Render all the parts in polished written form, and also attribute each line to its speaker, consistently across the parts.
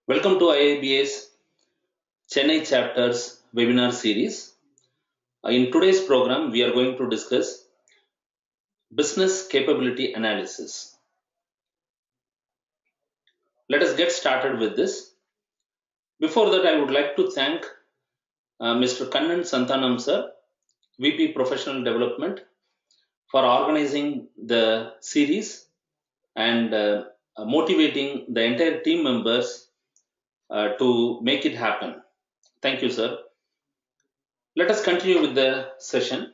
Speaker 1: Welcome to IIBA's Chennai chapters webinar series. In today's program, we are going to discuss business capability analysis. Let us get started with this. Before that, I would like to thank Mr. Kannan Santanam sir, VP Professional Development, for organizing the series and motivating the entire team members to make it happen. Thank you, sir. Let us continue with the session.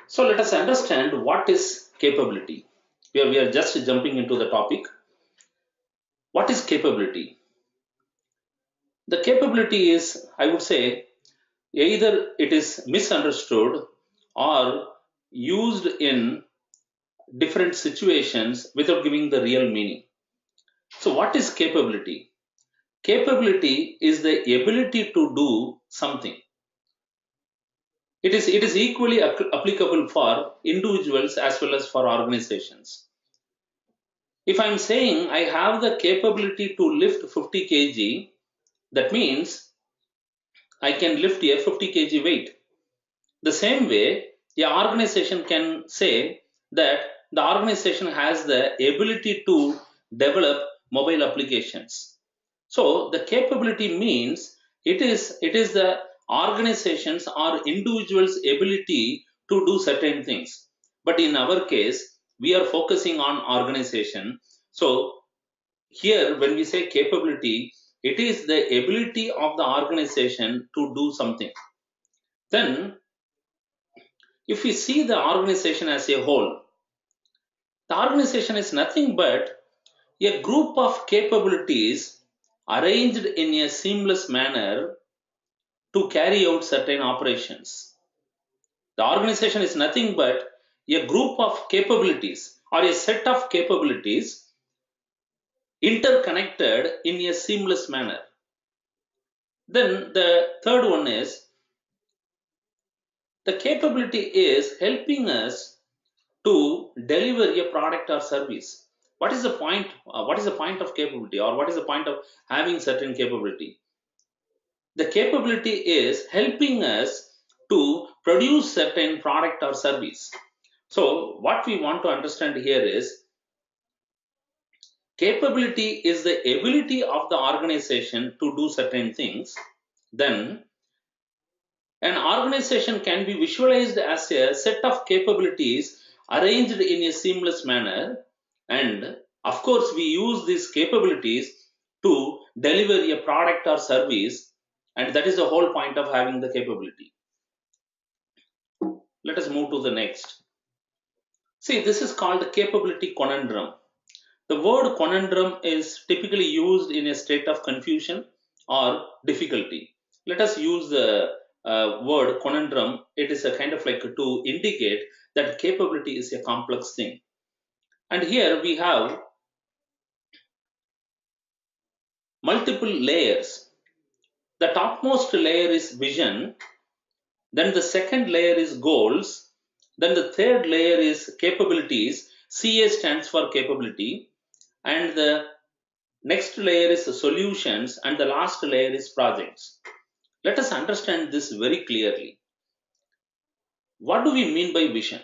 Speaker 1: So let us understand what is capability. We are just jumping into the topic. What is capability? The capability is, I would say, either it is misunderstood or used in different situations without giving the real meaning. So what is capability? Capability is the ability to do something. It is equally applicable for individuals as well as for organizations. If I'm saying I have the capability to lift 50 kg, that means I can lift a 50 kg weight. The same way, the organization can say that the organization has the ability to develop mobile applications. So the capability means it is the organizations or individuals' ability to do certain things. But in our case, we are focusing on organization. So here, when we say capability, it is the ability of the organization to do something. Then, if we see the organization as a whole, the organization is nothing but a group of capabilities arranged in a seamless manner to carry out certain operations. The organization is nothing but a group of capabilities or a set of capabilities interconnected in a seamless manner. Then the third one is the capability is helping us to deliver a product or service. What is the point? What is the point of capability, or what is the point of having certain capability? The capability is helping us to produce certain product or service. So what we want to understand here is capability is the ability of the organization to do certain things. Then an organization can be visualized as a set of capabilities arranged in a seamless manner, and of course, we use these capabilities to deliver a product or service, and that is the whole point of having the capability. Let us move to the next. See, this is called the capability conundrum. The word conundrum is typically used in a state of confusion or difficulty. Let us use the word conundrum. It is a kind of like to indicate that capability is a complex thing. And here we have multiple layers. The topmost layer is vision, then the second layer is goals, then the third layer is capabilities. CA stands for capability, and the next layer is solutions, and the last layer is projects. Let us understand this very clearly. What do we mean by vision?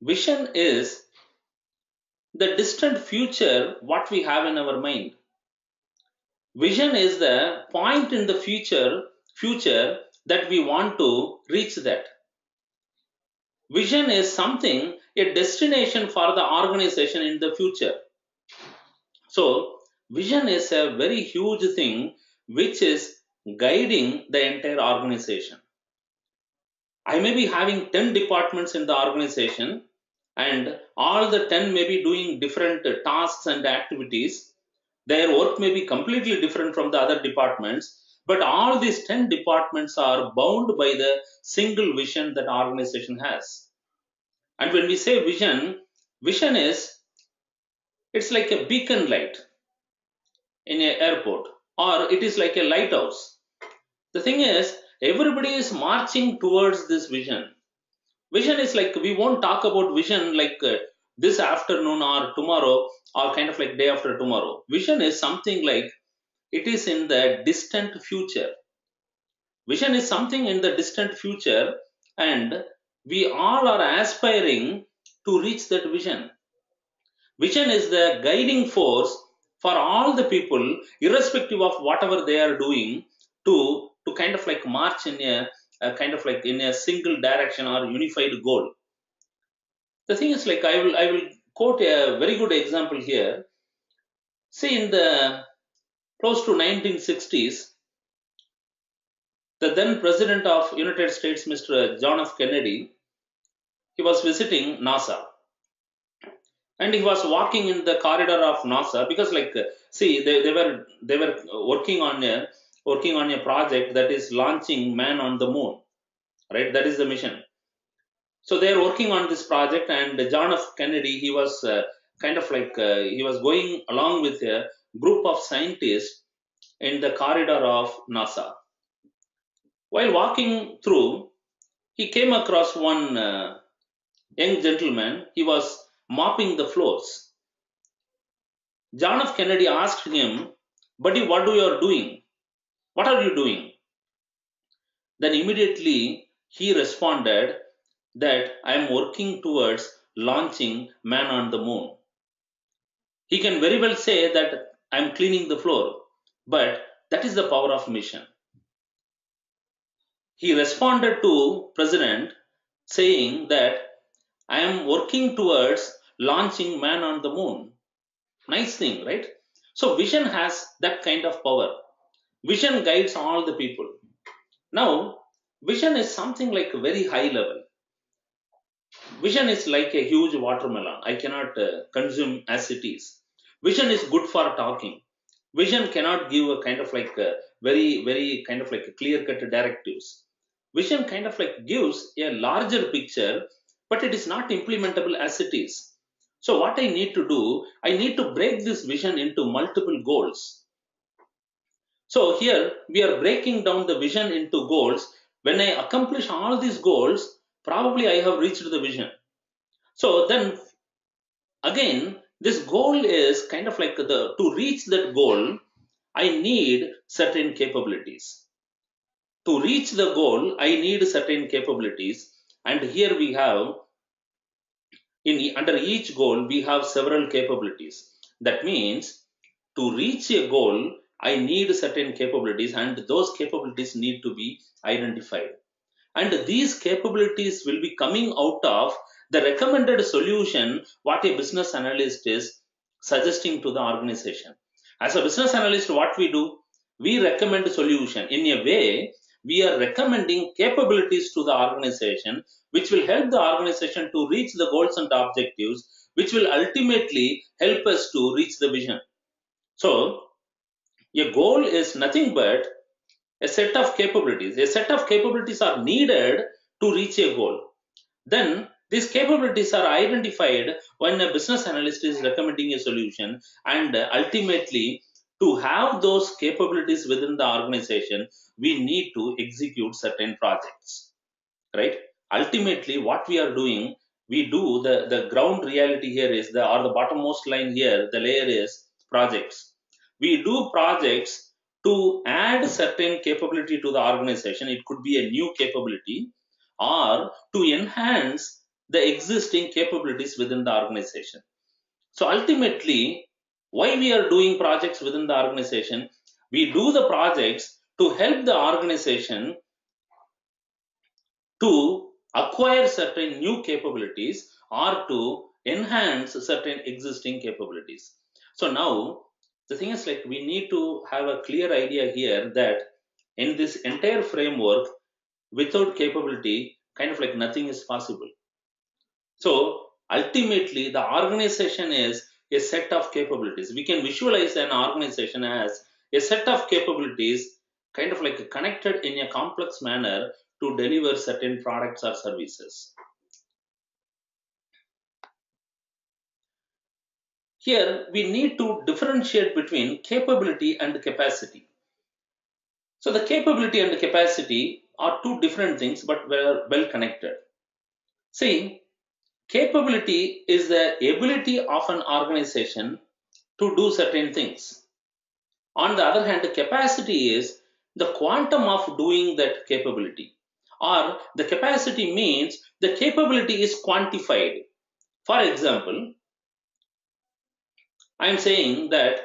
Speaker 1: Vision is the distant future, what we have in our mind. Vision is the point in the future that we want to reach that. Vision is something, a destination for the organization in the future. So, vision is a very huge thing which is guiding the entire organization. I may be having 10 departments in the organization, and all the 10 may be doing different tasks and activities. Their work may be completely different from the other departments, but all these 10 departments are bound by the single vision that organization has. And when we say vision, vision is, it's like a beacon light in an airport, or it is like a lighthouse. The thing is, everybody is marching towards this vision. Vision is like, we won't talk about vision like this afternoon or tomorrow or kind of like day after tomorrow. Vision is something like it is in the distant future. Vision is something in the distant future, and we all are aspiring to reach that vision. Vision is the guiding force for all the people, irrespective of whatever they are doing, to kind of like march in a kind of like in a single direction or unified goal. The thing is like I will quote a very good example here. See, in the close to 1960s, the then president of United States, Mr. John F. Kennedy, he was visiting NASA, and he was walking in the corridor of NASA because like see they were working on a project that is launching man on the moon, right? That is the mission. So they are working on this project, and John F. Kennedy, he was kind of like he was going along with a group of scientists in the corridor of NASA. While walking through, he came across one young gentleman. He was mopping the floors. John F. Kennedy asked him, "Buddy, what you are doing? What are you doing?" Then immediately he responded that I am working towards launching man on the moon. He can very well say that I am cleaning the floor, but that is the power of mission. He responded to President saying that I am working towards launching man on the moon. Nice thing, right? So vision has that kind of power. Vision guides all the people. Now, vision is something like very high level. Vision is like a huge watermelon. I cannot consume as it is. Vision is good for talking. Vision cannot give a kind of like a very kind of like a clear cut directives. Vision kind of like gives a larger picture, but it is not implementable as it is. So what I need to do, I need to break this vision into multiple goals. So here we are breaking down the vision into goals. When I accomplish all these goals, probably I have reached the vision. So then again, this goal is kind of like the to reach that goal, I need certain capabilities. To reach the goal, I need certain capabilities. And here we have under each goal, we have several capabilities. That means to reach a goal, I need certain capabilities, and those capabilities need to be identified. And these capabilities will be coming out of the recommended solution what a business analyst is suggesting to the organization. As a business analyst, what we do, we recommend a solution. In a way, we are recommending capabilities to the organization which will help the organization to reach the goals and objectives, which will ultimately help us to reach the vision. So a goal is nothing but a set of capabilities. A set of capabilities are needed to reach a goal. Then these capabilities are identified when a business analyst is recommending a solution, and ultimately, to have those capabilities within the organization, we need to execute certain projects, right? Ultimately, what we are doing, we do the ground reality here is the or the bottommost line here, the layer is projects. We do projects to add certain capability to the organization. It could be a new capability or to enhance the existing capabilities within the organization. So ultimately, why we are doing projects within the organization, we do the projects to help the organization to acquire certain new capabilities or to enhance certain existing capabilities. So now the thing is like we need to have a clear idea here that in this entire framework, without capability, kind of like nothing is possible. So ultimately, the organization is a set of capabilities. We can visualize an organization as a set of capabilities, kind of like connected in a complex manner to deliver certain products or services. Here, we need to differentiate between capability and capacity. So, the capability and the capacity are two different things, but well connected. See, Capability is the ability of an organization to do certain things. On the other hand, capacity is the quantum of doing that capability. Or the capacity means the capability is quantified. For example, I am saying that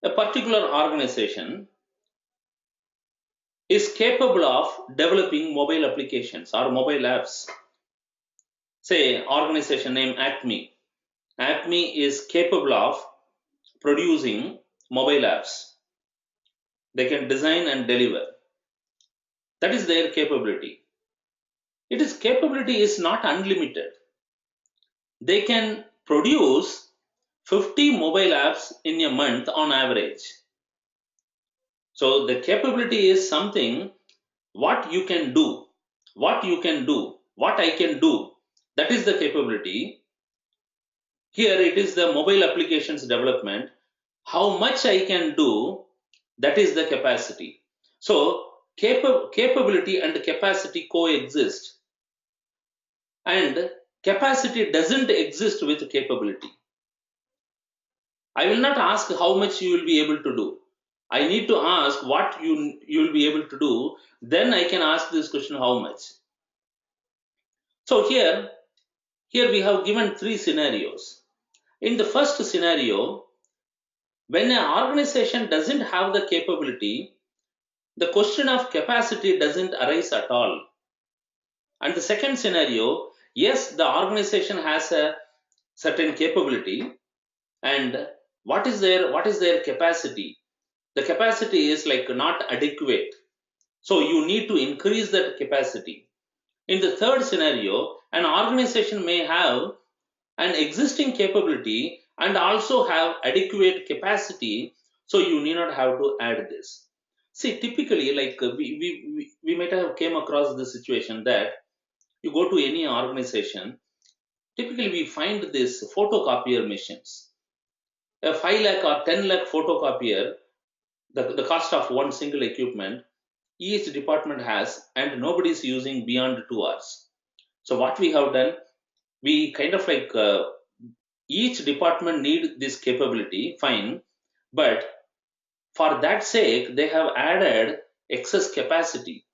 Speaker 1: a particular organization is capable of developing mobile applications or mobile apps. Say, organization name Acme. Acme is capable of producing mobile apps. They can design and deliver. That is their capability. It is capability is not unlimited. They can produce 50 mobile apps in a month on average. So the capability is something what you can do, what you can do, what I can do. That is the capability. Here it is the mobile applications development. How much I can do, that is the capacity. So capability and capacity coexist, and capacity doesn't exist with capability. I will not ask how much you will be able to do. I need to ask what you will be able to do. Then I can ask this question how much. So here we have given three scenarios. In the first scenario, when an organization doesn't have the capability, the question of capacity doesn't arise at all. And the second scenario, yes, the organization has a certain capability, and what is their capacity? The capacity is like not adequate. So you need to increase that capacity. In the third scenario, an organization may have an existing capability and also have adequate capacity, so you need not have to add this. See, typically, like we might have came across the situation that you go to any organization, typically we find this photocopier machines. A 5 lakh or 10 lakh photocopier, the cost of one single equipment, each department has, and nobody is using beyond 2 hours. So what we have done, we kind of like each department need this capability, fine, but for that sake they have added excess capacity.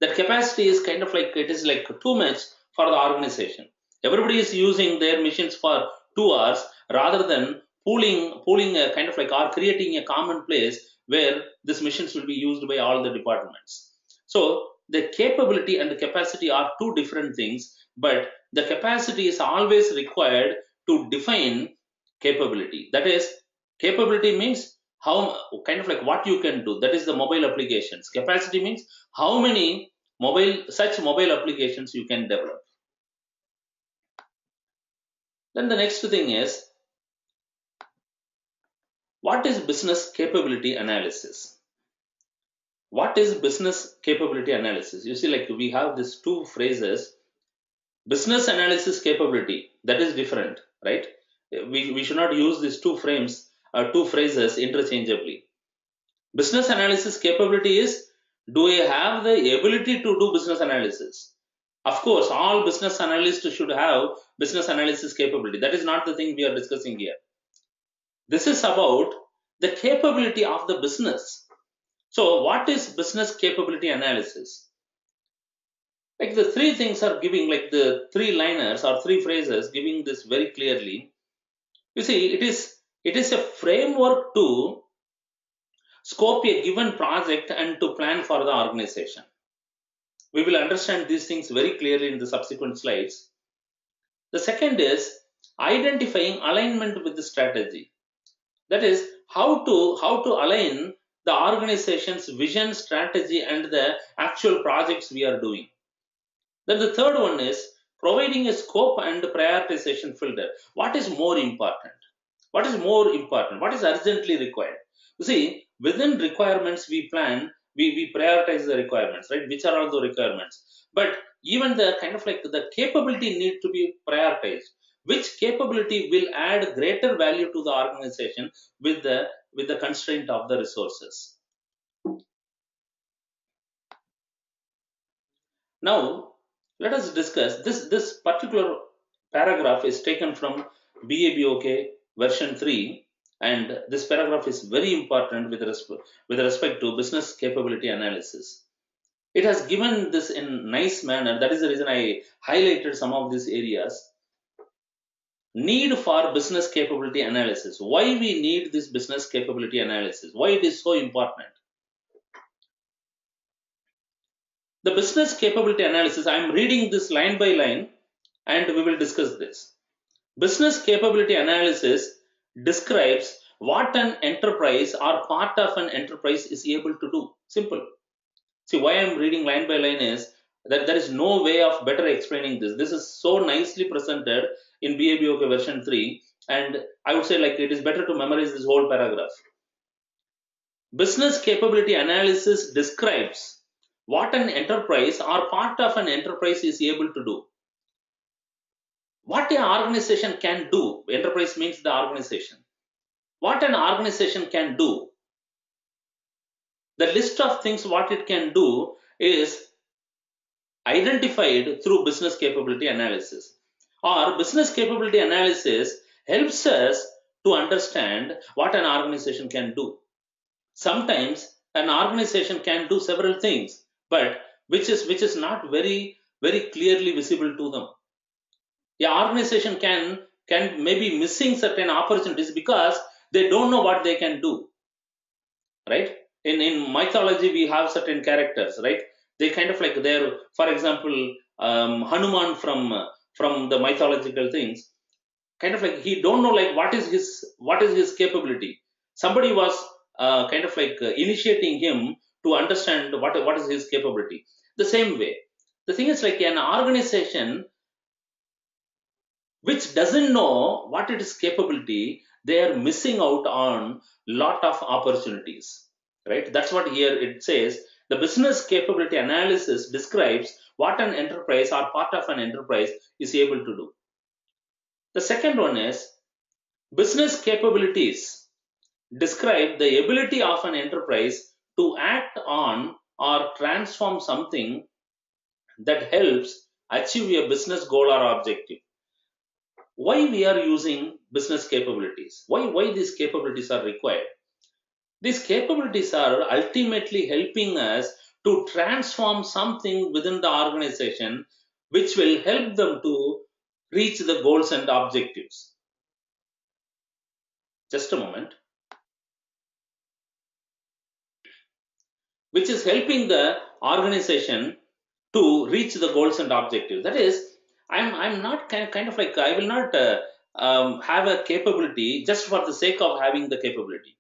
Speaker 1: That capacity is kind of like it is like too much for the organization. Everybody is using their machines for 2 hours rather than pooling a kind of like or creating a common place where these machines will be used by all the departments. So the capability and the capacity are two different things, but the capacity is always required to define capability. That is, capability means how kind of like what you can do. That is the mobile applications. Capacity means how many mobile applications you can develop. Then the next thing is, what is business capability analysis? What is business capability analysis? You see, like we have these two phrases. Business analysis capability, that is different, right? We should not use these two phrases interchangeably. Business analysis capability is, do I have the ability to do business analysis? Of course, all business analysts should have business analysis capability. That is not the thing we are discussing here. This is about the capability of the business. So, what is business capability analysis? Like the three things are giving, like the three liners or three phrases giving this very clearly. You see, it is a framework to scope a given project and to plan for the organization. We will understand these things very clearly in the subsequent slides. The second is identifying alignment with the strategy. That is how to align the organization's vision, strategy, and the actual projects we are doing. Then the third one is providing a scope and prioritization filter. What is more important? What is more important? What is urgently required? You see, within requirements we plan, we prioritize the requirements, right? Which are all the requirements? But even the kind of like the capability need to be prioritized. Which capability will add greater value to the organization with the constraint of the resources? Now, let us discuss this particular paragraph is taken from BABOK version 3, and this paragraph is very important with respect to business capability analysis. It has given this in nice manner. That is the reason I highlighted some of these areas. Need for business capability analysis. Why we need this business capability analysis? Why it is so important? The business capability analysis, I am reading this line by line and we will discuss this. Business capability analysis describes what an enterprise or part of an enterprise is able to do. Simple. See, why I'm reading line by line is that there is no way of better explaining this. This is so nicely presented in BABOK version 3, and I would say like it is better to memorize this whole paragraph. Business capability analysis describes what an enterprise or part of an enterprise is able to do. What an organization can do. Enterprise means the organization. What an organization can do. The list of things what it can do is identified through business capability analysis. Or business capability analysis helps us to understand what an organization can do. Sometimes an organization can do several things, but which is not very clearly visible to them. The organization can maybe missing certain opportunities because they don't know what they can do, right? In mythology we have certain characters, right? They kind of like they're, for example, Hanuman from the mythological things, kind of like he don't know like what is his capability. Somebody was kind of like initiating him to understand what is his capability. The same way, the thing is like an organization which doesn't know what it is capability, they are missing out on lot of opportunities, right? That's what here it says. The business capability analysis describes what an enterprise or part of an enterprise is able to do. The second one is business capabilities describe the ability of an enterprise to act on or transform something that helps achieve a business goal or objective. Why we are using business capabilities? Why these capabilities are required? These capabilities are ultimately helping us to transform something within the organization which will help them to reach the goals and objectives. Just a moment. Which is helping the organization to reach the goals and objectives. That is, I'm not kind of like I will not have a capability just for the sake of having the capability.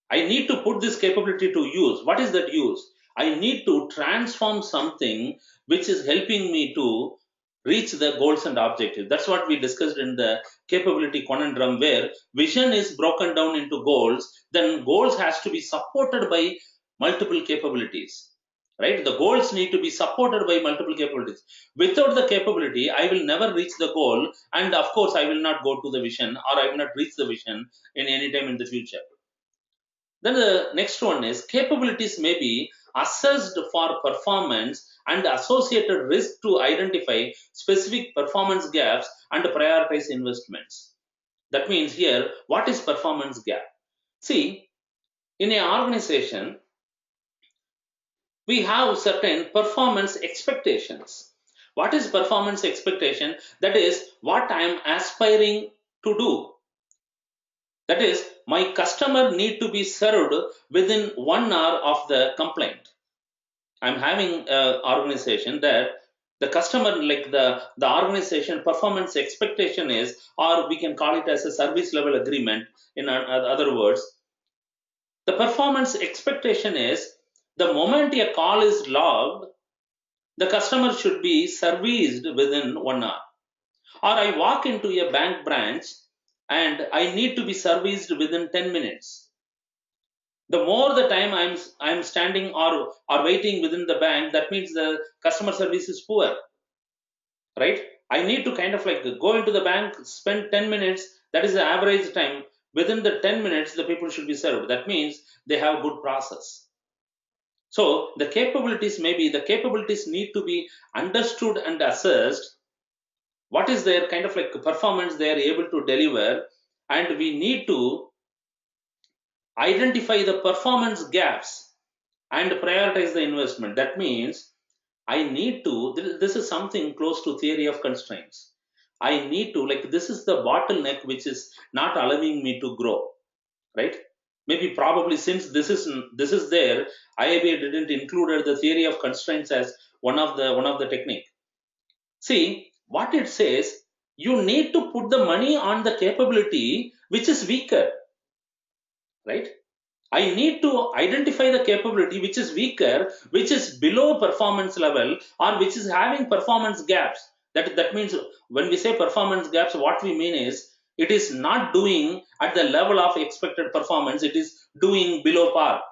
Speaker 1: I need to put this capability to use. What is that use? I need to transform something which is helping me to reach the goals and objectives. That's what we discussed in the capability conundrum, where vision is broken down into goals. Then goals has to be supported by multiple capabilities, right? The goals need to be supported by multiple capabilities. Without the capability, I will never reach the goal, and of course I will not go to the vision, or I will not reach the vision in any time in the future. Then the next one is capabilities may be assessed for performance and associated risk to identify specific performance gaps and prioritize investments. That means here, what is performance gap? See, in an organization, we have certain performance expectations. What is performance expectation? That is what I am aspiring to do. That is, my customer need to be served within 1 hour of the complaint. I'm having an organization that the customer, like the organization performance expectation is, or we can call it as a service level agreement in other words. The performance expectation is the moment a call is logged, the customer should be serviced within 1 hour. Or I walk into a bank branch and I need to be serviced within 10 minutes. The more the time I'm standing or waiting within the bank, that means the customer service is poor, right? I need to kind of like go into the bank, spend 10 minutes. That is the average time. Within the 10 minutes, the people should be served. That means they have good process. So the capabilities need to be understood and assessed what is their kind of like performance they are able to deliver, and we need to identify the performance gaps and prioritize the investment. That means I need to, this is something close to theory of constraints. I need to, like, this is the bottleneck which is not allowing me to grow, right? Maybe probably since this is there, IIBA didn't include the theory of constraints as one of the technique. See, what it says, you need to put the money on the capability which is weaker, right? I need to identify the capability which is weaker, which is below performance level, or which is having performance gaps. That means when we say performance gaps, what we mean is it is not doing at the level of expected performance, it is doing below par.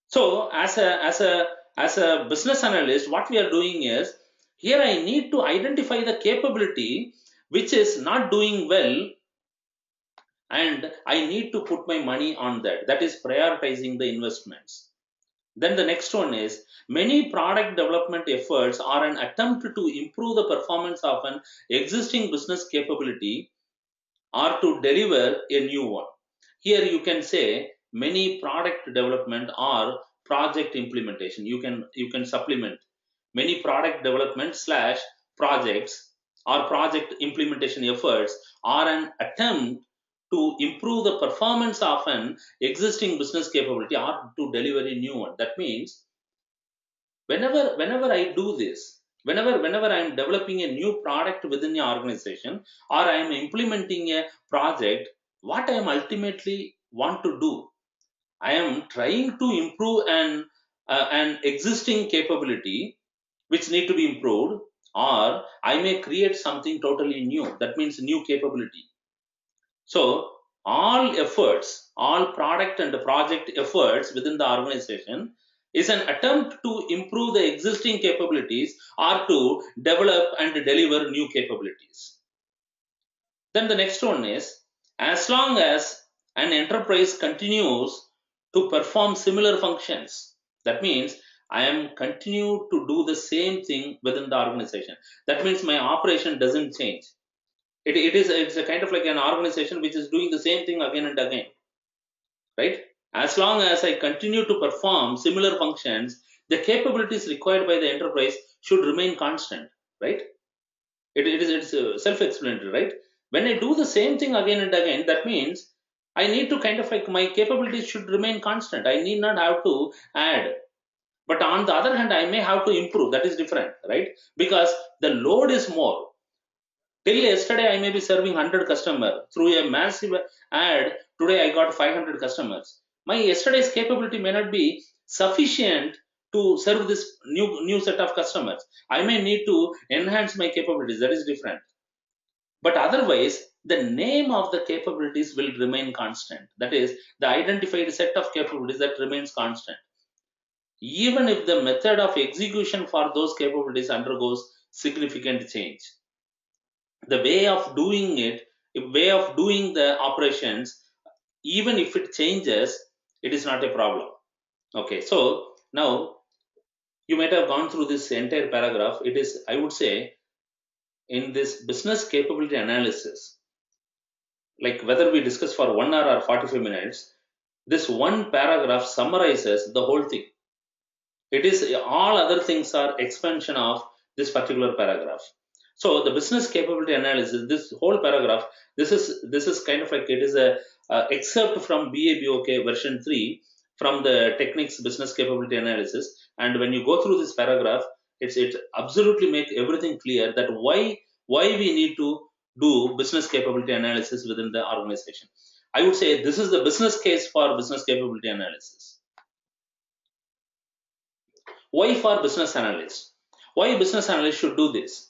Speaker 1: So as a business analyst, what we are doing is, here I need to identify the capability which is not doing well, and I need to put my money on that. That is prioritizing the investments. Then the next one is, many product development efforts are an attempt to improve the performance of an existing business capability or to deliver a new one. Here you can say many product development or project implementation. You can supplement many product development slash projects or project implementation efforts are an attempt to improve the performance of an existing business capability or to deliver a new one. That means whenever I do this, whenever I'm developing a new product within the organization, or I am implementing a project, what I am ultimately want to do, I am trying to improve an existing capability which need to be improved, or I may create something totally new. That means new capability. So all efforts, all product and project efforts within the organization is an attempt to improve the existing capabilities or to develop and deliver new capabilities. Then the next one is, as long as an enterprise continues to perform similar functions, that means I am continue to do the same thing within the organization. That means my operation doesn't change. It's a kind of like an organization which is doing the same thing again and again, right? As long as I continue to perform similar functions, the capabilities required by the enterprise should remain constant, right? It's self-explanatory, right? When I do the same thing again and again, that means I need to kind of like, my capabilities should remain constant, I need not have to add. But on the other hand, I may have to improve. That is different, right? Because the load is more. Till yesterday, I may be serving 100 customers through a massive ad. Today, I got 500 customers. My yesterday's capability may not be sufficient to serve this new set of customers. I may need to enhance my capabilities. That is different. But otherwise, the name of the capabilities will remain constant. That is, the identified set of capabilities that remains constant. Even if the method of execution for those capabilities undergoes significant change, the way of doing it, way of doing the operations, even if it changes, it is not a problem. Okay, so now you might have gone through this entire paragraph. It is, I would say, in this business capability analysis, like whether we discuss for 1 hour or 45 minutes, this one paragraph summarizes the whole thing. It is, all other things are expansion of this particular paragraph. So the business capability analysis, this whole paragraph, this is kind of like, it is a excerpt from BABOK version 3 from the techniques business capability analysis. And when you go through this paragraph, it absolutely make everything clear that why we need to do business capability analysis within the organization. I would say this is the business case for business capability analysis. Why for business analysts? Why business analysts should do this?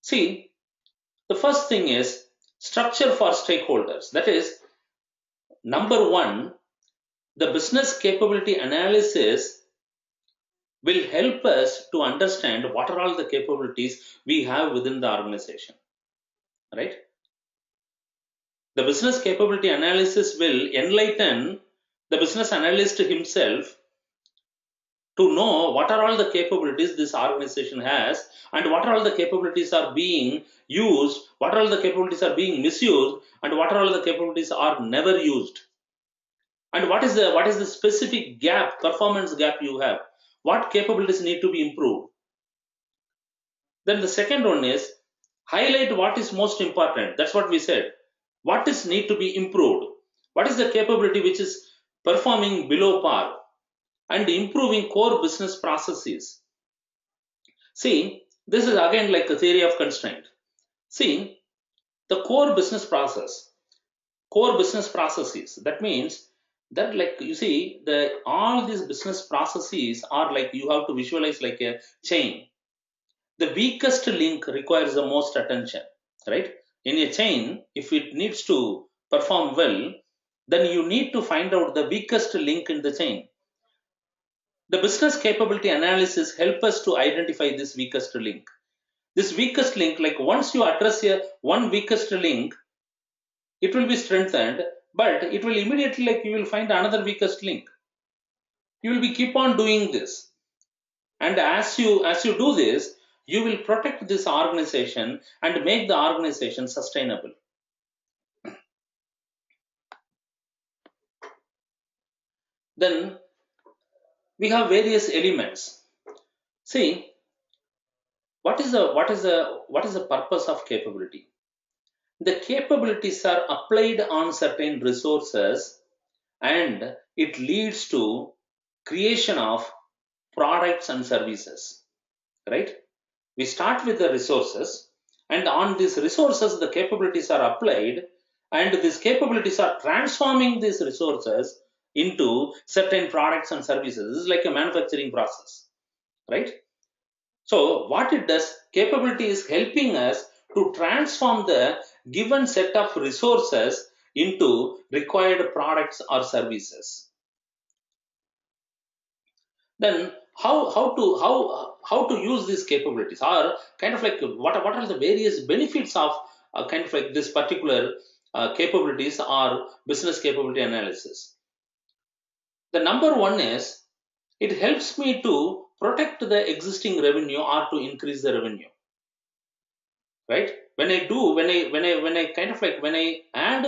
Speaker 1: See, the first thing is structure for stakeholders. That is, number one, the business capability analysis will help us to understand what are all the capabilities we have within the organization, right? The business capability analysis will enlighten the business analyst himself to know what are all the capabilities this organization has, and what are all the capabilities are being used, what are all the capabilities are being misused, and what are all the capabilities are never used, and what is the specific gap, performance gap you have, what capabilities need to be improved. Then the second one is highlight what is most important. That's what we said. What is need to be improved? What is the capability which is performing below par, and improving core business processes? See, this is again like a theory of constraint. See, the core business processes. That means that, like, you see, the all these business processes are like, you have to visualize like a chain. The weakest link requires the most attention, right? In a chain, if it needs to perform well, then you need to find out the weakest link in the chain. The business capability analysis help us to identify this weakest link. This weakest link, like once you address a one weakest link, it will be strengthened, but it will immediately, like, you will find another weakest link. You will be keep on doing this, and as you do this, you will protect this organization and make the organization sustainable. Then we have various elements. See, what is the purpose of capability? The capabilities are applied on certain resources, and it leads to creation of products and services, right? We start with the resources, and on these resources the capabilities are applied, and these capabilities are transforming these resources into certain products and services. This is like a manufacturing process, right? So what it does, capability is helping us to transform the given set of resources into required products or services. Then how to use these capabilities, or kind of like what are the various benefits of kind of like this particular capabilities or business capability analysis. The number one is, it helps me to protect the existing revenue or to increase the revenue, right? When I kind of like when I add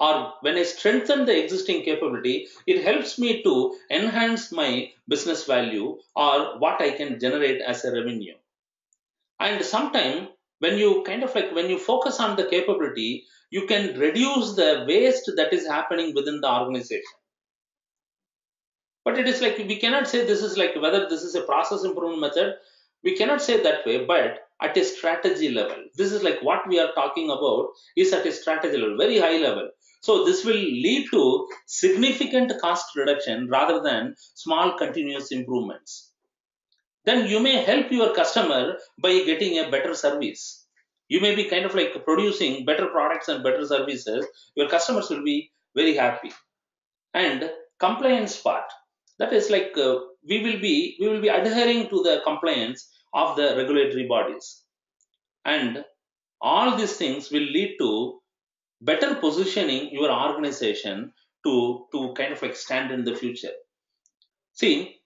Speaker 1: or when I strengthen the existing capability, it helps me to enhance my business value or what I can generate as a revenue. And sometimes when you kind of like when you focus on the capability, you can reduce the waste that is happening within the organization. But it is like, we cannot say this is like whether this is a process improvement method. We cannot say that way, but at a strategy level, this is like what we are talking about is at a strategy level, very high level. So this will lead to significant cost reduction rather than small continuous improvements. Then you may help your customer by getting a better service. You may be kind of like producing better products and better services. Your customers will be very happy. And compliance part, that is like we will be adhering to the compliance of the regulatory bodies, and all these things will lead to better positioning your organization to kind of like stand in the future. See,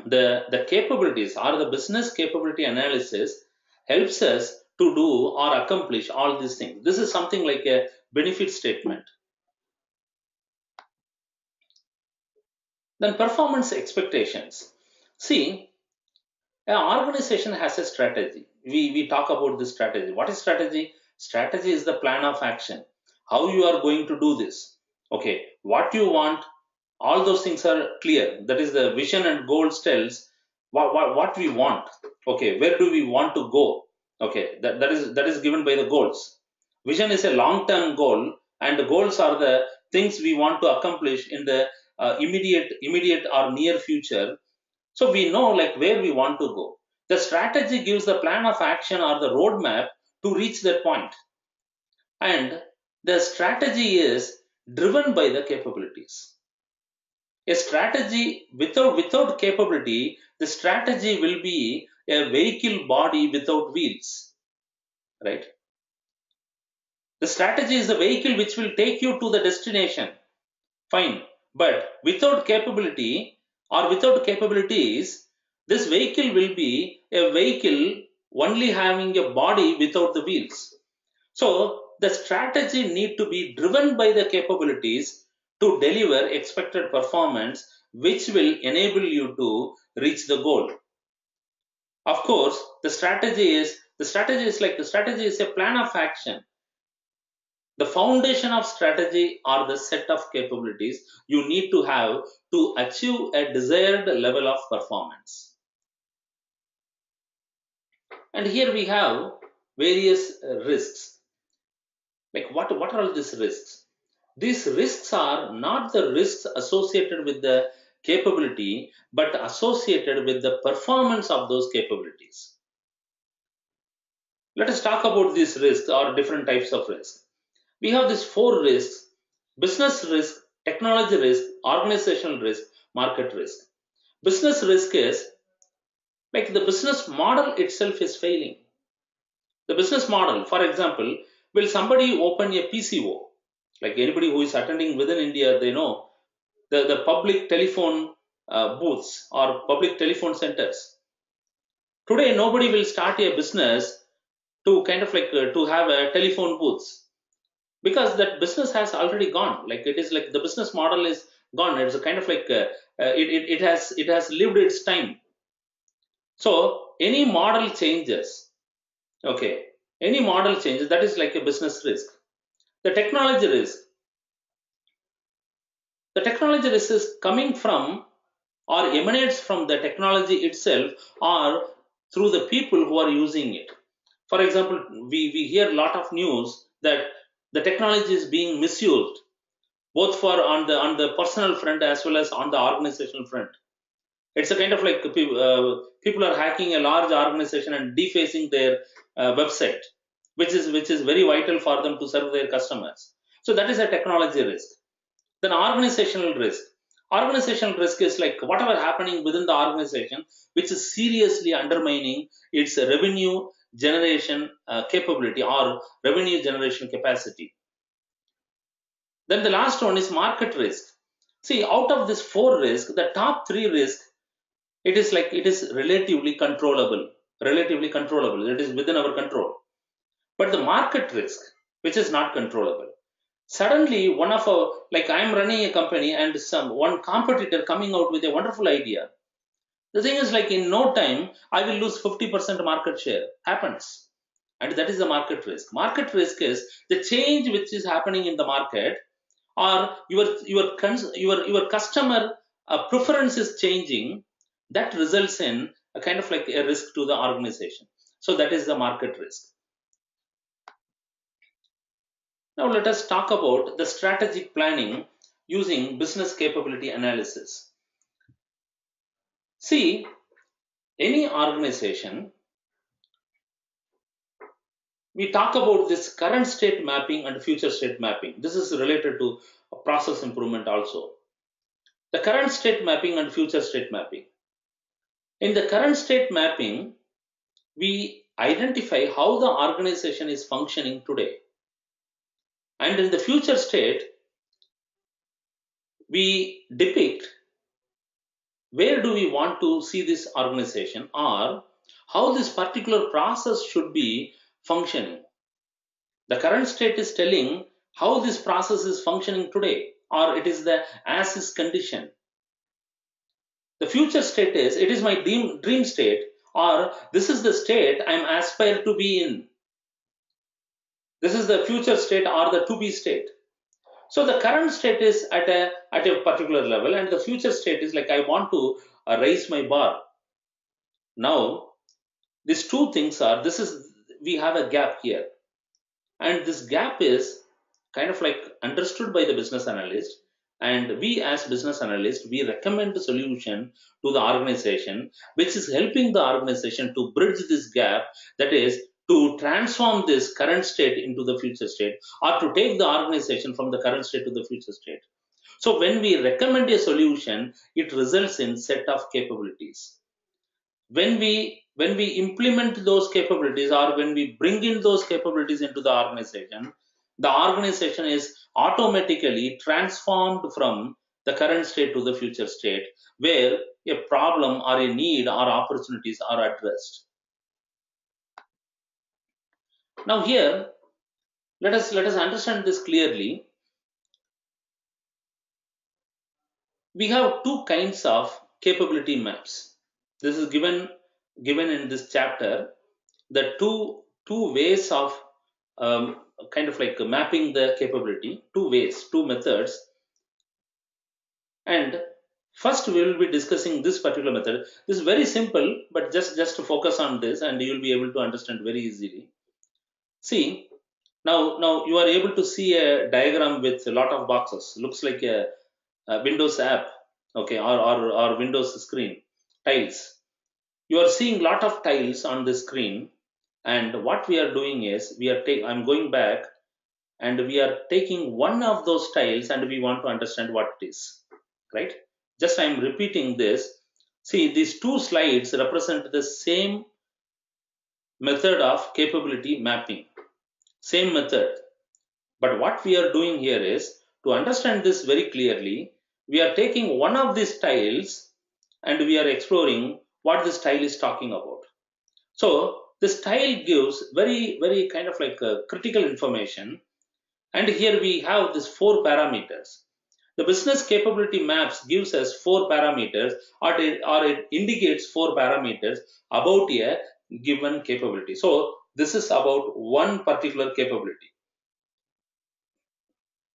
Speaker 1: the capabilities or the business capability analysis helps us to do or accomplish all these things. This is something like a benefit statement. Then performance expectations. See, an organization has a strategy. We talk about this strategy. What is strategy? Strategy is the plan of action. How you are going to do this. Okay, what you want, all those things are clear. That is the vision and goals tells what we want. Okay, where do we want to go? Okay, that is given by the goals. Vision is a long-term goal, and the goals are the things we want to accomplish in the immediate or near future. So we know like where we want to go. The strategy gives the plan of action or the roadmap to reach that point. And the strategy is driven by the capabilities. A strategy without capability, the strategy will be a vehicle body without wheels, right? The strategy is the vehicle which will take you to the destination. Fine. But without capability, or without capabilities, this vehicle will be a vehicle only having a body without the wheels. So the strategy need to be driven by the capabilities to deliver expected performance, which will enable you to reach the goal. Of course, the strategy is a plan of action. The foundation of strategy are the set of capabilities you need to have to achieve a desired level of performance. And here we have various risks. Like what are all these risks? These risks are not the risks associated with the capability, but associated with the performance of those capabilities. Let us talk about these risks or different types of risks. We have these four risks: business risk, technology risk, organizational risk, market risk. Business risk is like the business model itself is failing. The business model, for example, will somebody open a PCO? Like anybody who is attending within India, they know the public telephone booths or public telephone centers. Today, nobody will start a business to kind of like to have a telephone booths, because that business has already gone. Like it is like the business model is gone. It's a kind of like it has lived its time. So any model changes, okay, any model changes, that is like a business risk. The technology risk, the technology risk is coming from or emanates from the technology itself or through the people who are using it. For example, we hear a lot of news that the technology is being misused, both for on the personal front as well as on the organizational front. It's a kind of like people are hacking a large organization and defacing their website, which is very vital for them to serve their customers. So that is a technology risk. Then organizational risk. Organizational risk is like whatever happening within the organization, which is seriously undermining its revenue generation capability or revenue generation capacity. Then the last one is market risk. See, out of this four risk, the top three risk, it is like it is relatively controllable. Relatively controllable. It is within our control. But the market risk, which is not controllable. Suddenly, one of our, like I'm running a company and some one competitor coming out with a wonderful idea. The thing is, like in no time, I will lose 50% market share. Happens. And that is the market risk. Market risk is the change which is happening in the market, or your customer preference is changing. That results in a kind of like a risk to the organization. So that is the market risk. Now let us talk about the strategic planning using business capability analysis. See, any organization, we talk about this current state mapping and future state mapping. This is related to process improvement also. The current state mapping and future state mapping. In the current state mapping, we identify how the organization is functioning today. And in the future state, we depict where do we want to see this organization or how this particular process should be functioning. The current state is telling how this process is functioning today, or it is the as is condition. The future state is it is my dream state, or this is the state I am aspire to be in. This is the future state or the to be state. So the current state is at a particular level, and the future state is like I want to raise my bar. Now, these two things are this is we have a gap here, and this gap is kind of like understood by the business analyst, and we as business analysts we recommend a solution to the organization which is helping the organization to bridge this gap, that is to transform this current state into the future state or to take the organization from the current state to the future state. So when we recommend a solution, it results in set of capabilities. When we implement those capabilities or when we bring in those capabilities into the organization is automatically transformed from the current state to the future state, where a problem or a need or opportunities are addressed. Now here, let us understand this clearly. We have two kinds of capability maps. This is given in this chapter. The two ways of kind of like mapping the capability, two ways, two methods. And first we will be discussing this particular method. This is very simple, but just to focus on this, and you will be able to understand very easily. See, now you are able to see a diagram with a lot of boxes. Looks like a Windows app, okay, or Windows screen tiles. You are seeing lot of tiles on the screen, and what we are doing is I'm going back, and we are taking one of those tiles, and we want to understand what it is, right? Just I'm repeating this. See, these two slides represent the same method of capability mapping, same method. But what we are doing here is, to understand this very clearly, we are taking one of these tiles and we are exploring what this tile is talking about. So this tile gives very kind of like critical information, and here we have these four parameters. The business capability maps gives us four parameters, or it indicates four parameters about a given capability. So this is about one particular capability.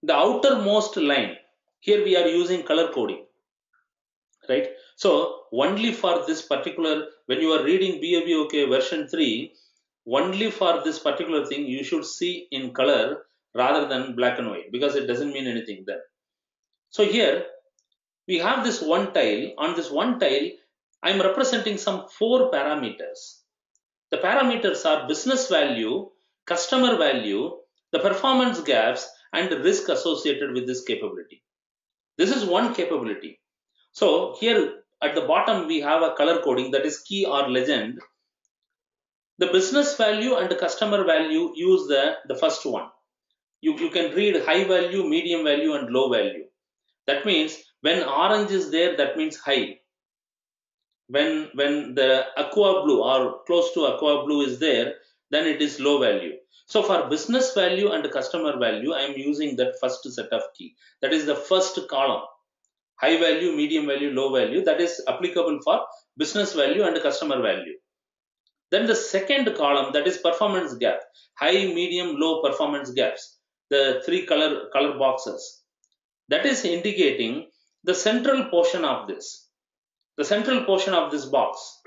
Speaker 1: The outermost line, here we are using color coding, right? So only for this particular, when you are reading BABOK version 3, only for this particular thing you should see in color rather than black and white, because it doesn't mean anything then. So here we have this one tile. On this one tile, I'm representing some four parameters. The parameters are business value, customer value, the performance gaps, and the risk associated with this capability. This is one capability. So here at the bottom we have a color coding, that is key or legend. The business value and the customer value use the first one. You can read high value, medium value, and low value. That means when orange is there, that means high. When the aqua blue or close to aqua blue is there, then it is low value. So for business value and customer value, I am using that first set of key. That is the first column. High value, medium value, low value, that is applicable for business value and customer value. Then the second column, that is performance gap, high, medium, low performance gaps, the three color boxes, that is indicating the central portion of this, box.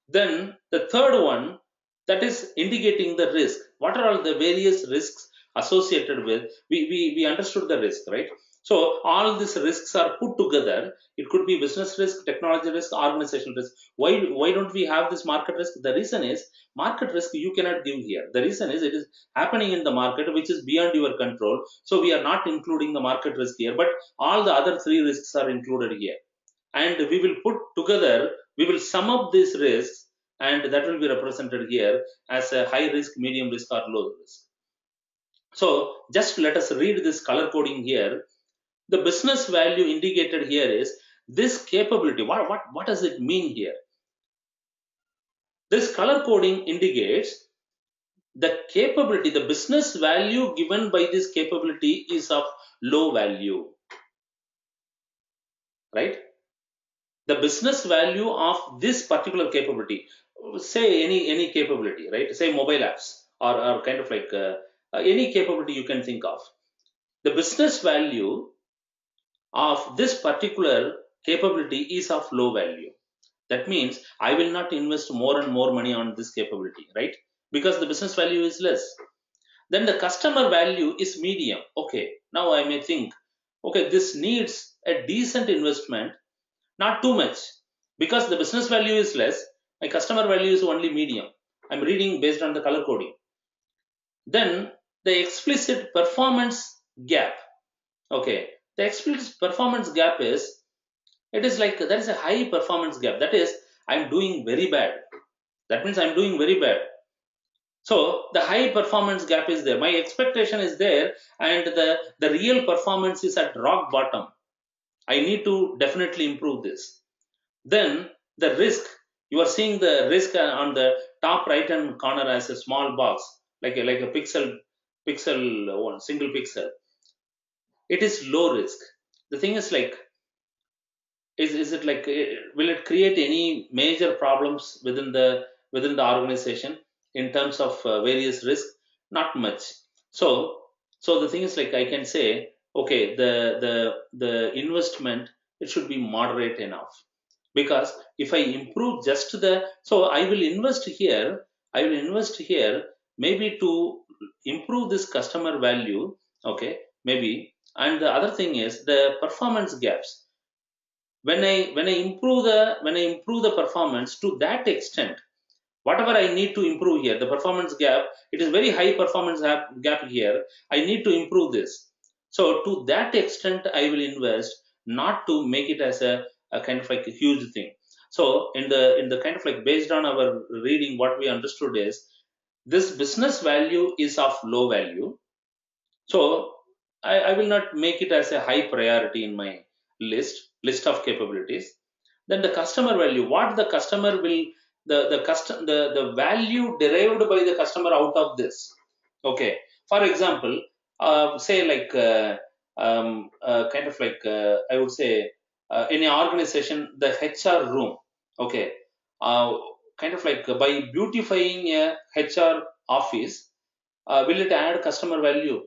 Speaker 1: Then the third one, that is indicating the risk. What are all the various risks associated with? We understood the risk, right? So all these risks are put together. It could be business risk, technology risk, organizational risk. Why don't we have this market risk? The reason is, market risk you cannot give here. The reason is, it is happening in the market which is beyond your control. So we are not including the market risk here, but all the other three risks are included here. And we will put together, we will sum up these risks, and that will be represented here as a high risk, medium risk, or low risk. So just let us read this color coding here. The business value indicated here is this capability. What does it mean here? This color coding indicates the capability, the business value given by this capability is of low value, right? The business value of this particular capability, say any capability, right? Say mobile apps, or kind of like any capability you can think of. The business value of this particular capability is of low value. That means I will not invest more and more money on this capability, right? Because the business value is less. Then the customer value is medium. Okay, now I may think, okay, this needs a decent investment, not too much, because the business value is less, my customer value is only medium. I'm reading based on the color coding. Then the explicit performance gap. Okay, the explicit performance gap is, it is like there is a high performance gap. That is, I'm doing very bad. That means I'm doing very bad. So the high performance gap is there. My expectation is there, and the real performance is at rock bottom. I need to definitely improve this. Then the risk, you are seeing the risk on the top right hand corner as a small box, like a pixel one single pixel. It is low risk. The thing is like, is it like, will it create any major problems within the organization in terms of various risks? Not much. So so the thing is like, I can say, okay, the investment, it should be moderate enough, because if I improve just the, so I will invest here maybe to improve this customer value, okay, maybe. And the other thing is the performance gaps. When I improve the performance to that extent, whatever I need to improve here, the performance gap, it is very high performance gap here, I need to improve this. So to that extent I will invest, not to make it as a kind of like a huge thing. So in the kind of like, based on our reading, what we understood is, this business value is of low value, so I will not make it as a high priority in my list of capabilities. Then the customer value, what the customer will, the value derived by the customer out of this. Okay. For example, say like, kind of like, I would say, in an organization, the HR room. Okay. Uh, Kind of like, by beautifying a HR office, will it add customer value?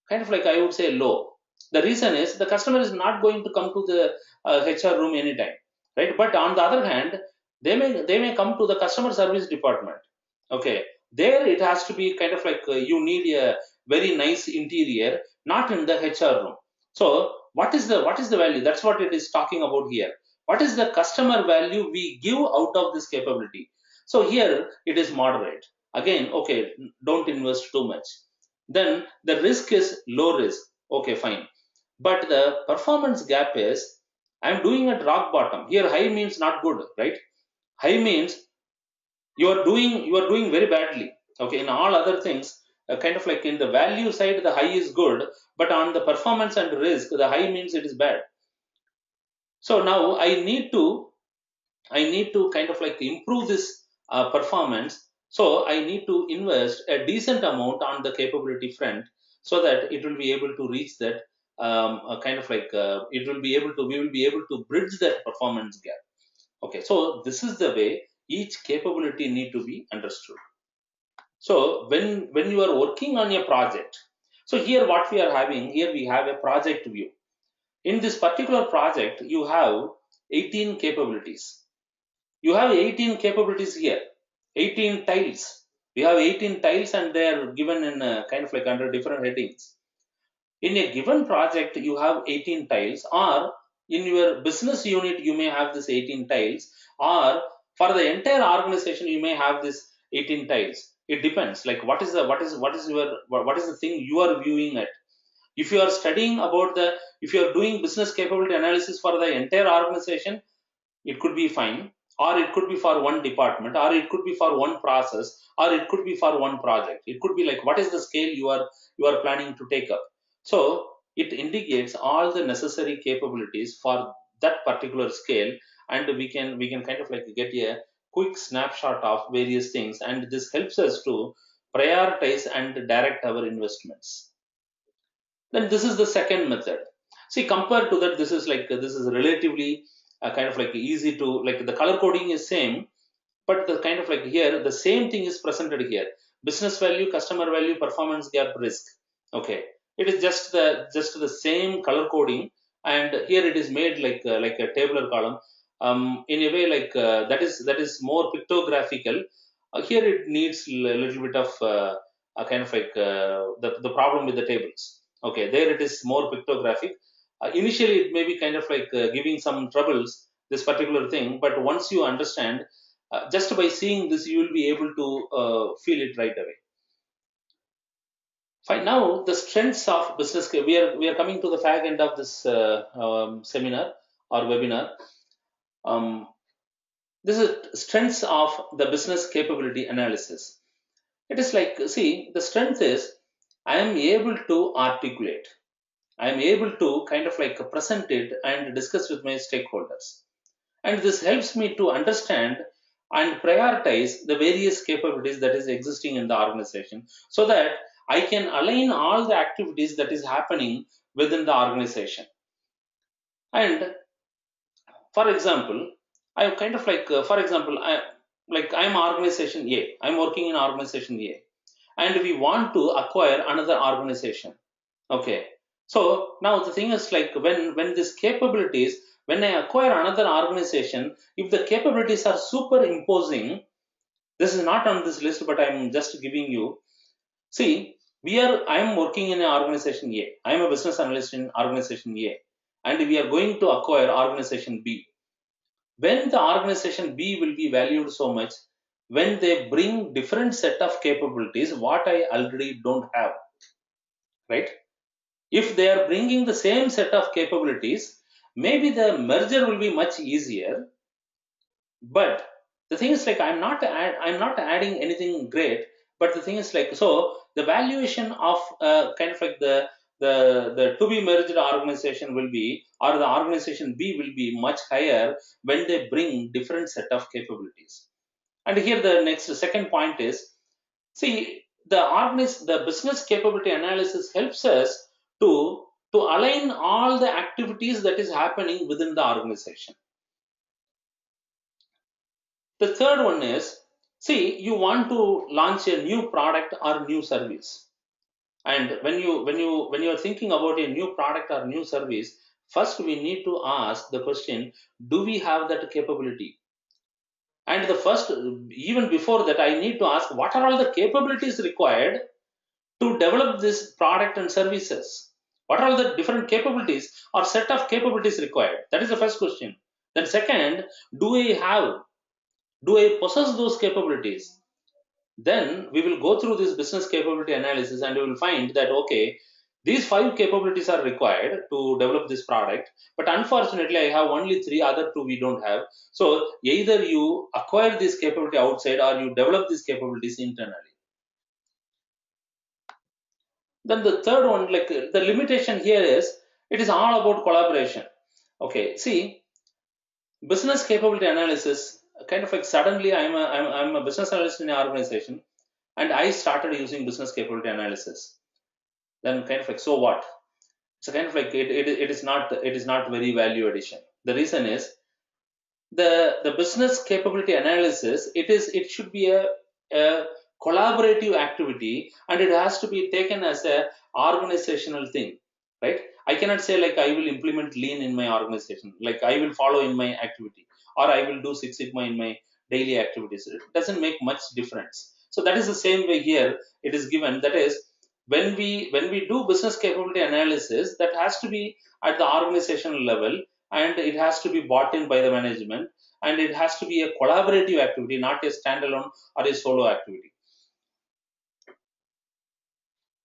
Speaker 1: Kind of like, I would say low. The reason is, the customer is not going to come to the HR room anytime, right? But on the other hand, they may come to the customer service department. Okay, there it has to be kind of like, you need a very nice interior, not in the HR room. So what is the value? That's what it is talking about here. What is the customer value we give out of this capability? So here it is moderate. Again, okay, don't invest too much. Then the risk is low risk. Okay, fine. But the performance gap is, I'm doing at rock bottom. Here high means not good, right? High means you are doing very badly. Okay, in all other things, kind of like, in the value side, the high is good, but on the performance and risk, the high means it is bad. So now I need to kind of like improve this performance. So I need to invest a decent amount on the capability front, so that it will be able to reach that, kind of like, it will be able to we will be able to bridge that performance gap. Okay, so this is the way each capability need to be understood. So when you are working on a project, so here what we are having here, we have a project view. In this particular project, you have 18 capabilities. You have 18 capabilities here, 18 tiles. We have 18 tiles, and they are given in kind of like under different headings. In a given project, you have 18 tiles, or in your business unit, you may have this 18 tiles, or for the entire organization, you may have this 18 tiles. It depends. Like, what is the thing you are viewing at? If you are studying about if you are doing business capability analysis for the entire organization, it could be fine, or it could be for one department, or it could be for one process, or it could be for one project. It could be like, what is the scale you are planning to take up. So it indicates all the necessary capabilities for that particular scale, and we can kind of like get a quick snapshot of various things, and this helps us to prioritize and direct our investments. Then this is the second method. See, compared to that, this is relatively kind of like easy to, like, the color coding is same, but the kind of like, here the same thing is presented here: business value, customer value, performance gap, risk. Okay, it is just the same color coding, and here it is made like a tabular column, in a way, like, that is more pictographical. Here it needs a little bit of a kind of like, the problem with the tables. Okay, there it is more pictographic. Initially it may be kind of like giving some troubles, this particular thing, but once you understand, just by seeing this, you will be able to feel it right away. Fine. Now the strengths of business. We are coming to the fag end of this seminar or webinar. Um, this is strengths of the business capability analysis. It is like, see, the strength is, I am able to articulate. I am able to kind of like present it and discuss with my stakeholders. And this helps me to understand and prioritize the various capabilities that is existing in the organization so that I can align all the activities that is happening within the organization. And for example, I kind of like for example, I'm organization A, I'm working in organization A, and we want to acquire another organization. Okay, so now the thing is like when this capabilities, when I acquire another organization, if the capabilities are superimposing, this is not on this list but I'm just giving you. See, I'm working in an organization A, I'm a business analyst in organization A, and we are going to acquire organization B. When the organization B will be valued so much, when they bring different set of capabilities what I already don't have, right? If they are bringing the same set of capabilities, maybe the merger will be much easier. But the thing is like I'm not adding anything great. But the thing is like, so the valuation of kind of like the to be merged organization will be, or the organization B will be much higher when they bring different set of capabilities. And here the next second point is, see, the business capability analysis helps us to align all the activities that is happening within the organization. The third one is, see, you want to launch a new product or new service. And when you are thinking about a new product or new service, first we need to ask the question, do we have that capability? And the first, even before that, I need to ask what are all the capabilities required to develop this product and services. What are the different capabilities or set of capabilities required? That is the first question. Then second, do I have, do I possess those capabilities? Then we will go through this business capability analysis and we will find that, okay, these 5 capabilities are required to develop this product, but unfortunately I have only 3, other 2 we don't have. So either you acquire this capability outside or you develop these capabilities internally. Then the third one, like the limitation here is, it is all about collaboration. Okay, see, business capability analysis, kind of like suddenly I'm a business analyst in an organization and I started using business capability analysis. Then kind of like, so what? It's a kind of like it is not very value addition. The reason is the business capability analysis, it should be a collaborative activity and it has to be taken as a organizational thing, right? I cannot say like I will implement lean in my organization, like I will follow in my activity, or I will do Six Sigma in my daily activities. It doesn't make much difference. So that is the same way here it is given. That is, when we do business capability analysis, that has to be at the organizational level, and it has to be bought in by the management, and it has to be a collaborative activity, not a standalone or a solo activity.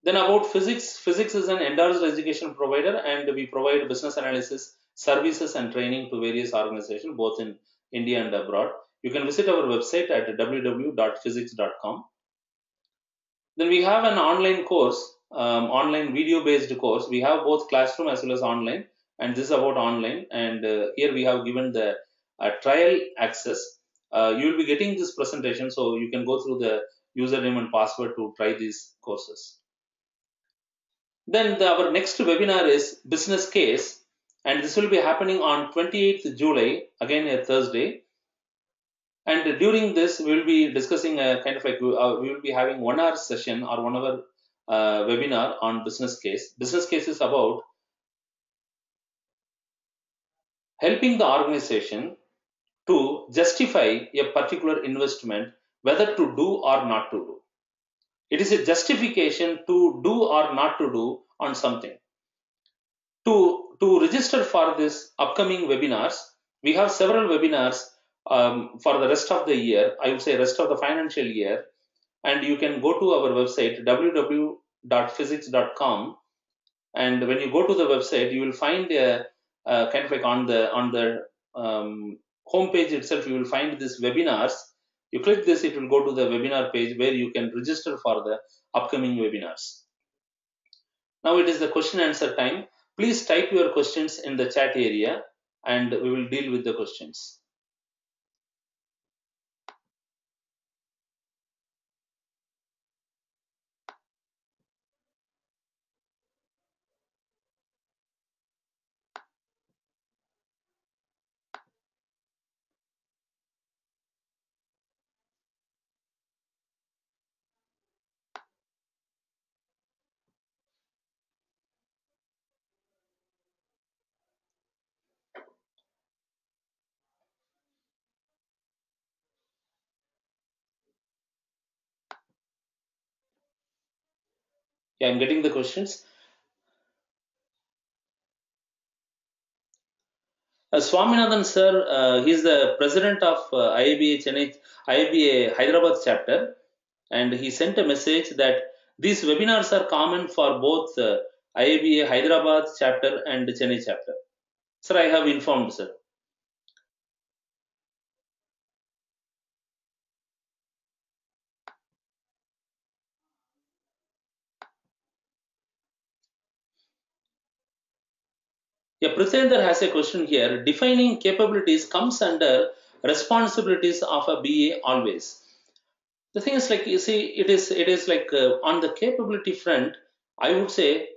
Speaker 1: Then about Fhyzics is an endorsed education provider, and we provide business analysis services and training to various organizations both in India and abroad. You can visit our website at www.physics.com. Then we have an online course, online video based course. We have both classroom as well as online, and this is about online. And here we have given the trial access. You will be getting this presentation, so you can go through the username and password to try these courses. Then our next webinar is business case, and this will be happening on 28th July, again a Thursday. And during this, we will be discussing a kind of like we will be having 1 hour session or 1 hour webinar on business case. Business case is about helping the organization to justify a particular investment, whether to do or not to do. It is a justification to do or not to do on something. To register for this upcoming webinars, we have several webinars for the rest of the year, I would say rest of the financial year, and you can go to our website www.physics.com, and when you go to the website you will find a kind of like on the home page itself you will find this webinars. You click this, it will go to the webinar page where you can register for the upcoming webinars. Now it is the question answer time. Please type your questions in the chat area and we will deal with the questions. Yeah, I'm getting the questions. Swaminathan sir, he's the president of IIBA Chennai, IIBA Hyderabad chapter, and he sent a message that these webinars are common for both IIBA Hyderabad chapter and Chennai chapter. Sir, I have informed, sir. Yeah, Prithender has a question here. Defining capabilities comes under responsibilities of a BA always. The thing is, like, you see, it is like on the capability front, I would say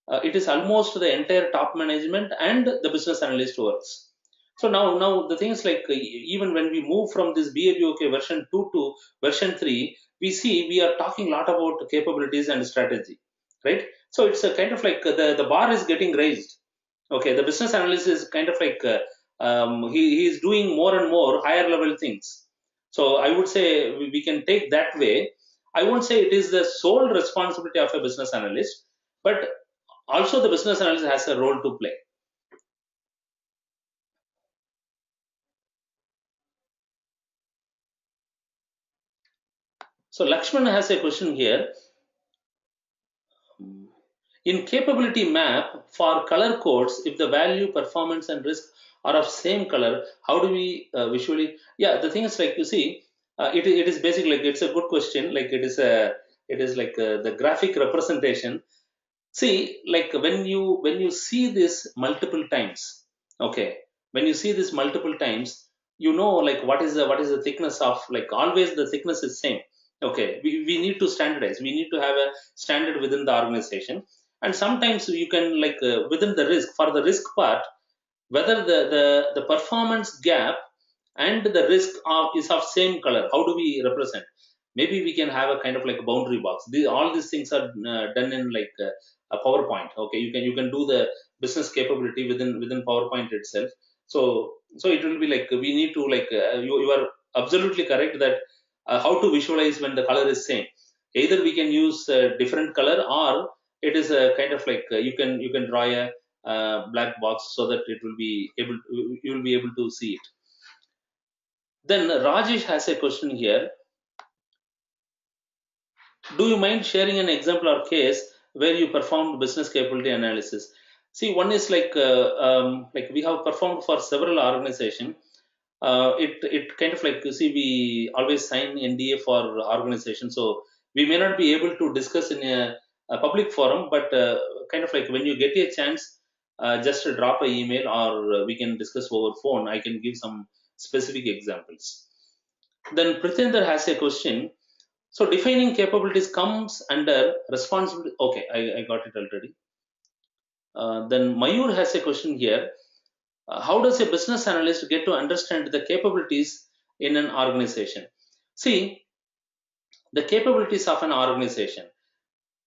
Speaker 1: it is almost the entire top management and the business analyst works. So now the thing is, like, even when we move from this BABOK version 2 to version 3, we see we are talking a lot about capabilities and strategy, right? So it's a kind of like the bar is getting raised. Okay, the business analyst is kind of like he is doing more and more higher level things. So I would say we can take that way. I won't say it is the sole responsibility of a business analyst, but also the business analyst has a role to play. So Lakshman has a question here. In capability map for color codes, if the value, performance, and risk are of same color, how do we visually? Yeah, the thing is, like, you see, it is basically like, it's a good question. Like, it is like the graphic representation. See, like, when you see this multiple times, okay, when you see this multiple times, you know, like, what is the thickness of, like, always the thickness is same. Okay, we need to standardize. We need to have a standard within the organization, and sometimes you can, like, within the risk, for the risk part, whether the performance gap and the risk is of same color, how do we represent? Maybe we can have a kind of like a boundary box. All these things are done in, like, a PowerPoint. Okay, you can do the business capability within PowerPoint itself. So it will be like, we need to, like, you are absolutely correct that how to visualize when the color is same. Either we can use a different color, or it is a kind of like, you can draw a black box so that it will be able you will be able to see it. Then Rajesh has a question here. Do you mind sharing an example or case where you performed business capability analysis? See, one is like we have performed for several organizations. It kind of like, you see, we always sign NDA for organization, so we may not be able to discuss in a public forum, but kind of like, when you get a chance, just drop an email, or we can discuss over phone. I can give some specific examples. Then Prithender has a question. So defining capabilities comes under responsibility. Okay, I got it already. Then Mayur has a question here. How does a business analyst get to understand the capabilities in an organization? See, the capabilities of an organization,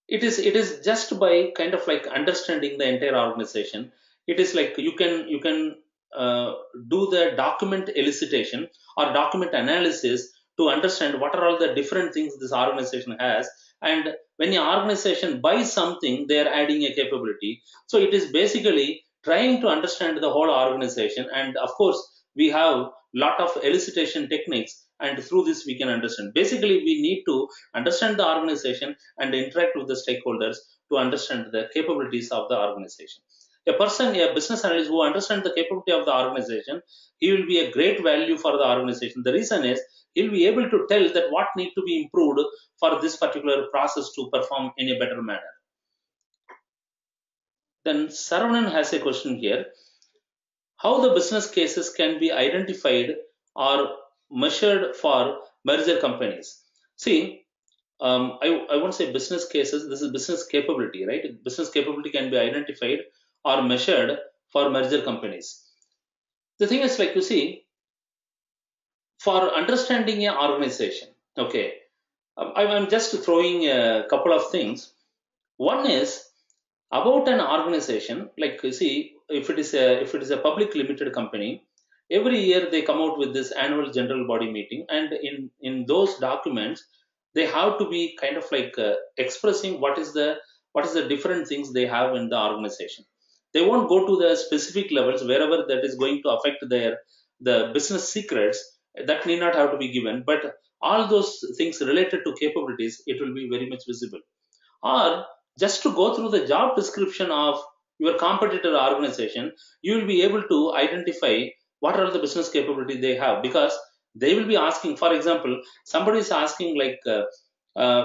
Speaker 1: it is just by kind of like understanding the entire organization. It is like, you can uh, do the document elicitation or document analysis to understand what are all the different things this organization has. And when the organization buys something, they are adding a capability. So it is basically trying to understand the whole organization, and of course we have lot of elicitation techniques, and through this we can understand. Basically, we need to understand the organization and interact with the stakeholders to understand the capabilities of the organization. A business analyst who understands the capability of the organization, he will be a great value for the organization. The reason is, he'll be able to tell that what need to be improved for this particular process to perform in a better manner. Then Saravanan has a question here. How the business cases can be identified or measured for merger companies? See, I won't say business cases, this is business capability, right? Business capability can be identified or measured for merger companies. The thing is, like you see, for understanding an organization, okay, I'm just throwing a couple of things. One is about an organization, like you see, if it is a public limited company, every year they come out with this annual general body meeting, and in those documents they have to be kind of like expressing what is the different things they have in the organization. They won't go to the specific levels wherever that is going to affect their the business secrets, that need not have to be given, but all those things related to capabilities, it will be very much visible. Or just to go through the job description of your competitor organization, you will be able to identify what are the business capability they have, because they will be asking, for example, somebody is asking like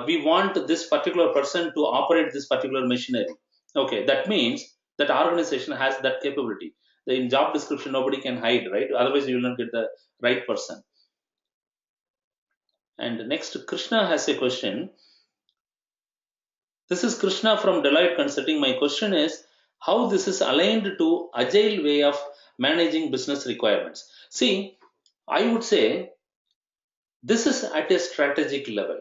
Speaker 1: we want this particular person to operate this particular machinery. Okay, that means that organization has that capability. In job description nobody can hide, right? Otherwise you will not get the right person. And next, Krishna has a question. This is Krishna from Deloitte Consulting. My question is how this is aligned to agile way of managing business requirements. See, I would say this is at a strategic level.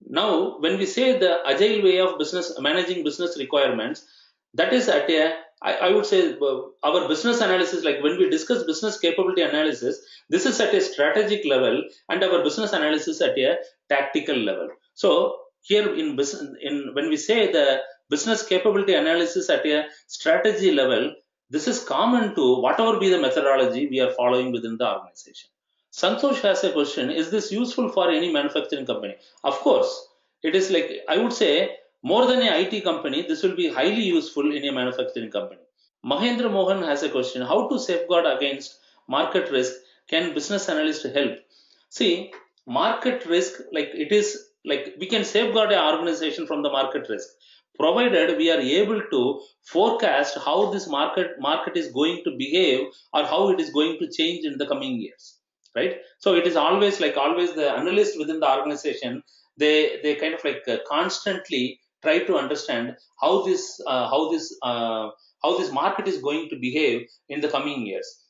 Speaker 1: Now, when we say the agile way of business managing business requirements, that is at a I would say our business analysis, like when we discuss business capability analysis, this is at a strategic level, and our business analysis at a tactical level. So here in business, in when we say the business capability analysis at a strategy level, this is common to whatever be the methodology we are following within the organization. Santosh has a question. Is this useful for any manufacturing company? Of course, it is, like I would say, more than a IT company, this will be highly useful in a manufacturing company. Mahendra Mohan has a question. How to safeguard against market risk? Can business analyst help? See, market risk, like it is like we can safeguard an organization from the market risk, provided we are able to forecast how this market is going to behave, or how it is going to change in the coming years, right? So it is always, like always, the analyst within the organization, they kind of like constantly try to understand how this market is going to behave in the coming years.